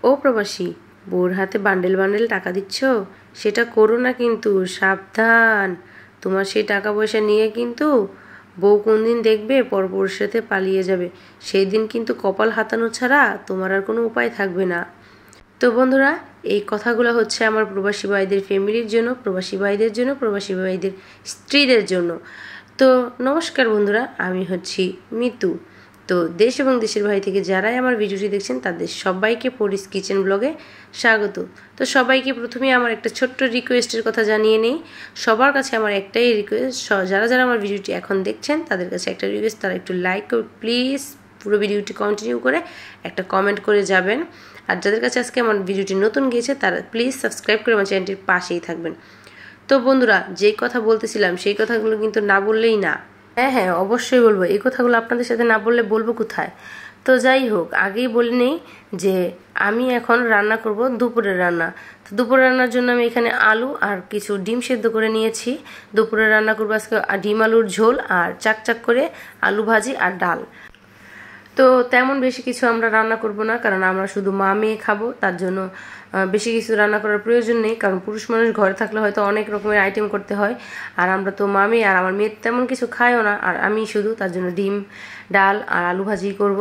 ও প্রবাসী, বউর হাতে বান্ডেল বান্ডেল টাকা দিচ্ছ, সেটা করো না কিন্তু, সাবধান। তোমার সেই টাকা পয়সা নিয়ে কিন্তু বউ কোনদিন দেখবে পরপুরুষের সাথে পালিয়ে যাবে, সেই দিন কিন্তু কপাল হাতানো ছাড়া তোমার আর কোনো উপায় থাকবে না। তো বন্ধুরা, এই কথাগুলো হচ্ছে আমার প্রবাসী ভাইদের ফ্যামিলির জন্য, প্রবাসী ভাইদের জন্য, প্রবাসী ভাইদের স্ত্রীদের জন্য। তো নমস্কার বন্ধুরা, আমি হচ্ছি মিতু। তো দেশ এবং দেশের বাইরে থেকে যারাই আমার ভিডিওটি দেখছেন তাদের সবাইকে পরিস কিচেন ব্লগে স্বাগত। তো সবাইকে প্রথমে আমার একটা ছোট্ট রিকোয়েস্টের কথা জানিয়ে নেই। সবার কাছে আমার একটাই রিকোয়েস্ট, যারা যারা আমার ভিডিওটি এখন দেখছেন তাদের কাছে একটা রিকোয়েস্ট, তারা একটু লাইক করে প্লিজ পুরো ভিডিওটি কন্টিনিউ করে একটা কমেন্ট করে যাবেন। আর যাদের কাছে আজকে আমার ভিডিওটি নতুন গিয়েছে তারা প্লিজ সাবস্ক্রাইব করে আমার চ্যানেলটির পাশেই থাকবেন। তো বন্ধুরা, যেই কথা বলতেছিলাম সেই কথাগুলো কিন্তু না বললেই না। হ্যাঁ, অবশ্যই বলবো। এই কথাগুলো আপনাদের সাথে না বললে বলবো কোথায়। তো যাই হোক, আগেই বলে নেই যে আমি এখন রান্না করব দুপুরের রান্না। তো দুপুরের রান্নার জন্য আমি এখানে আলু আর কিছু ডিম সেদ্ধ করে নিয়েছি। দুপুরে রান্না করবো আজকে ডিম আলুর ঝোল আর চাকচাক করে আলু ভাজি আর ডাল। তো তেমন বেশি কিছু আমরা রান্না করব না, কারণ আমরা শুধু মা মেয়ে খাবো, তার জন্য বেশি কিছু রান্না করার প্রয়োজন নেই। কারণ পুরুষ মানুষ ঘরে থাকলে হয়তো অনেক রকমের আইটেম করতে হয়, আর আমরা তো মা মেয়ে, আর আমার মেয়ে তেমন কিছু খায়ও না, আর আমি শুধু, তার জন্য ডিম ডাল আর আলু ভাজি করব।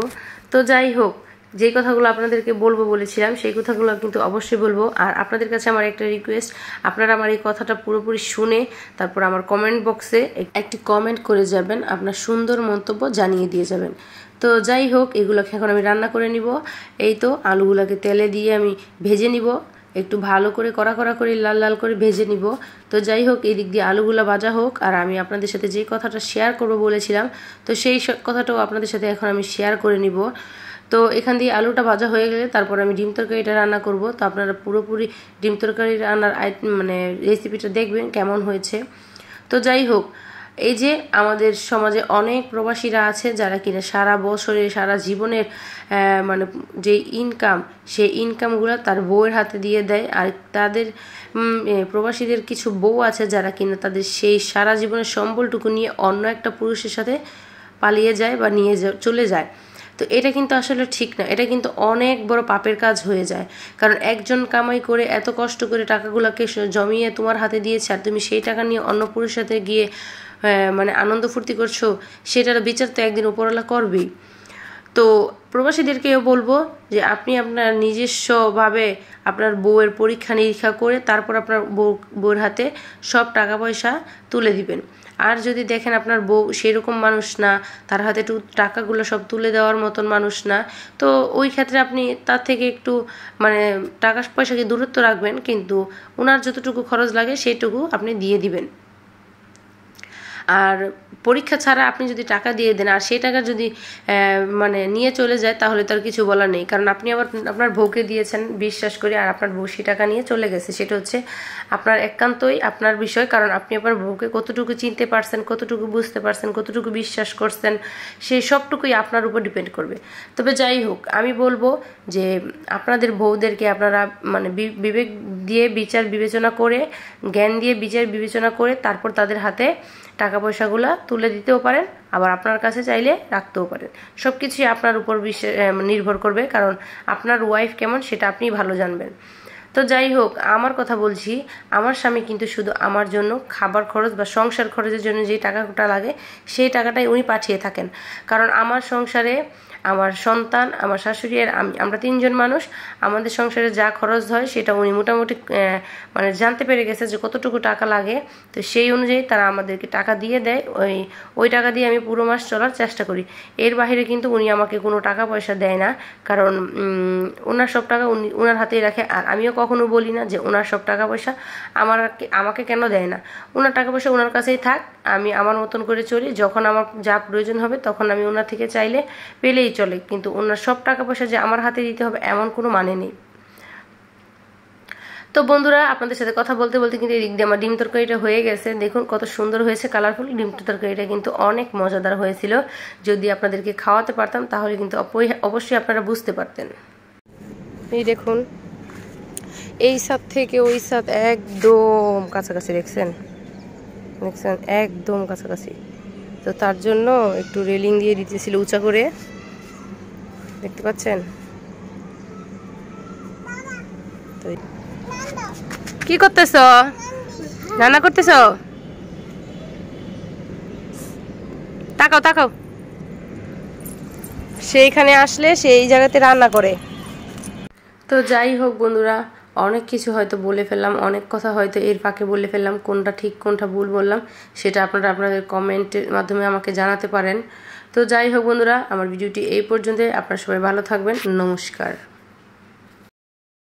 তো যাই হোক, যেই কথাগুলো আপনাদেরকে বলবো বলেছিলাম সেই কথাগুলো কিন্তু অবশ্যই বলবো। আর আপনাদের কাছে আমার একটা রিকোয়েস্ট, আপনারা আমার এই কথাটা পুরোপুরি শুনে তারপর আমার কমেন্ট বক্সে একটি কমেন্ট করে যাবেন, আপনার সুন্দর মন্তব্য জানিয়ে দিয়ে যাবেন। তো যাই হোক, এগুলোকে এখন আমি রান্না করে নিব। এই তো আলুগুলোকে তেলে দিয়ে আমি ভেজে নিব, একটু ভালো করে কড়া কড়া করে লাল লাল করে ভেজে নিব। তো যাই হোক, এই দিক দিয়ে আলুগুলো ভাজা হোক, আর আমি আপনাদের সাথে যে কথাটা শেয়ার করব বলেছিলাম, তো সেই কথাটাও আপনাদের সাথে এখন আমি শেয়ার করে নিব। তো এখান দিয়ে আলুটা ভাজা হয়ে গেলে তারপর আমি ডিম তরকারিটা রান্না করব। তো আপনারা পুরোপুরি ডিম তরকারি রান্নার মানে রেসিপিটা দেখবেন কেমন হয়েছে। তো যাই হোক, এই যে আমাদের সমাজে অনেক প্রবাসীরা আছে যারা কিনা সারা বছরে সারা জীবনের মানে যে ইনকাম, সেই ইনকামগুলো তার বউয়ের হাতে দিয়ে দেয়। আর তাদের প্রবাসীদের কিছু বউ আছে যারা কিনা তাদের সেই সারা জীবনের সম্বলটুকু নিয়ে অন্য একটা পুরুষের সাথে পালিয়ে যায় বা নিয়ে চলে যায়। তো এটা কিন্তু আসলে ঠিক না, এটা কিন্তু অনেক বড় পাপের কাজ হয়ে যায়। কারণ একজন কামাই করে এত কষ্ট করে টাকাগুলোকে জমিয়ে তোমার হাতে দিয়েছে, আর তুমি সেই টাকা নিয়ে অন্য পুরুষের সাথে গিয়ে মানে আনন্দ ফুর্তি করছো, সেটার বিচার তো একদিন উপরওয়ালা করবেই। তো প্রবাসীদেরকেও বলবো যে আপনি আপনার নিজস্বভাবে আপনার বউয়ের পরীক্ষা নিরীক্ষা করে তারপর আপনার বউয়ের হাতে সব টাকা পয়সা তুলে দিবেন। আর যদি দেখেন আপনার বউ সেরকম মানুষ না, তার হাতে একটু টাকাগুলো সব তুলে দেওয়ার মতন মানুষ না, তো ওই ক্ষেত্রে আপনি তার থেকে একটু মানে টাকা পয়সাকে দূরত্ব রাখবেন, কিন্তু ওনার যতটুকু খরচ লাগে সেইটুকু আপনি দিয়ে দিবেন। আর পরীক্ষা ছাড়া আপনি যদি টাকা দিয়ে দেন আর সেই টাকা যদি মানে নিয়ে চলে যায়, তাহলে তার কিছু বলার নেই। কারণ আপনি আবার আপনার বউকে দিয়েছেন বিশ্বাস করে, আর আপনার বউ সেই টাকা নিয়ে চলে গেছে, সেটা হচ্ছে আপনার একান্তই আপনার বিষয়। কারণ আপনি আপনার বউকে কতটুকু চিনতে পারছেন, কতটুকু বুঝতে পারছেন, কতটুকু বিশ্বাস করছেন, সেই সবটুকুই আপনার উপর ডিপেন্ড করবে। তবে যাই হোক, আমি বলবো যে আপনাদের বউদেরকে আপনারা মানে বিবেক দিয়ে বিচার বিবেচনা করে, জ্ঞান দিয়ে বিচার বিবেচনা করে তারপর তাদের হাতে টাকা পয়সাগুলো তুলে দিতেও পারেন, আবার আপনার কাছে চাইলে রাখতেও পারেন। সব কিছুই আপনার উপর নির্ভর করবে, কারণ আপনার ওয়াইফ কেমন সেটা আপনি ভালো জানবেন। তো যাই হোক, আমার কথা বলছি, আমার স্বামী কিন্তু শুধু আমার জন্য খাবার খরচ বা সংসার খরচের জন্য যে টাকাটা লাগে সেই টাকাটাই উনি পাঠিয়ে থাকেন। কারণ আমার সংসারে আমার সন্তান, আমার শাশুড়ি আর আমরা তিনজন মানুষ, আমাদের সংসারে যা খরচ হয় সেটা উনি মোটামুটি মানে জানতে পেরে গেছে যে কতটুকু টাকা লাগে। তো সেই অনুযায়ী তারা আমাদেরকে টাকা দিয়ে দেয়, ওই টাকা দিয়ে আমি পুরো মাস চলার চেষ্টা করি। এর বাইরে কিন্তু উনি আমাকে কোনো টাকা পয়সা দেয় না, কারণ ওনার সব টাকা উনি ওনার হাতেই রাখে। আর আমিও কখনো বলি না যে ওনার সব টাকা পয়সা আমাকে কেন দেয় না। ওনার টাকা পয়সা ওনার কাছেই থাক, আমি আমার মতন করে চলি। যখন আমার যা প্রয়োজন হবে তখন আমি ওনার থেকে চাইলে পেলেই চলে, কিন্তু ওনার সব টাকা পয়সা যে আমার হাতে দিতে হবে এমন কোনো মানে নেই। তো বন্ধুরা, আপনাদের সাথে কথা বলতে বলতে কিন্তু এদিক দিয়ে আমার ডিম তরকারিটা হয়ে গেছে। দেখুন কত সুন্দর হয়েছে, কালারফুল। ডিম তরকারিটা কিন্তু অনেক মজাদার হয়েছিল। যদি আপনাদেরকে খাওয়াতে পারতাম তাহলে কিন্তু অবশ্যই আপনারা বুঝতে পারতেন। এই দেখুন, এই সাত থেকে ওই সাত একদম কাছাকাছি, দেখছেন একদম কাছাকাছি। তো তার জন্য একটু রেলিং দিয়ে দিতেছিল উঁচা করে, দেখতে পাচ্ছেন। তো কি করতেছ? রান্না করতেছ? তাকাও তাকাও, সেইখানে আসলে সেই জায়গাতে রান্না করে। তো যাই হোক বন্ধুরা, অনেক কিছু হয়তো বলে ফেললাম, অনেক কথা হয়তো এর ফাঁকে বলে ফেললাম। কোনটা ঠিক কোনটা ভুল বললাম সেটা আপনারা আপনাদের কমেন্টের মাধ্যমে আমাকে জানাতে পারেন। তো যাই হোক বন্ধুরা, আমার ভিডিওটি এই পর্যন্ত। আপনারা সবাই ভালো থাকবেন। নমস্কার।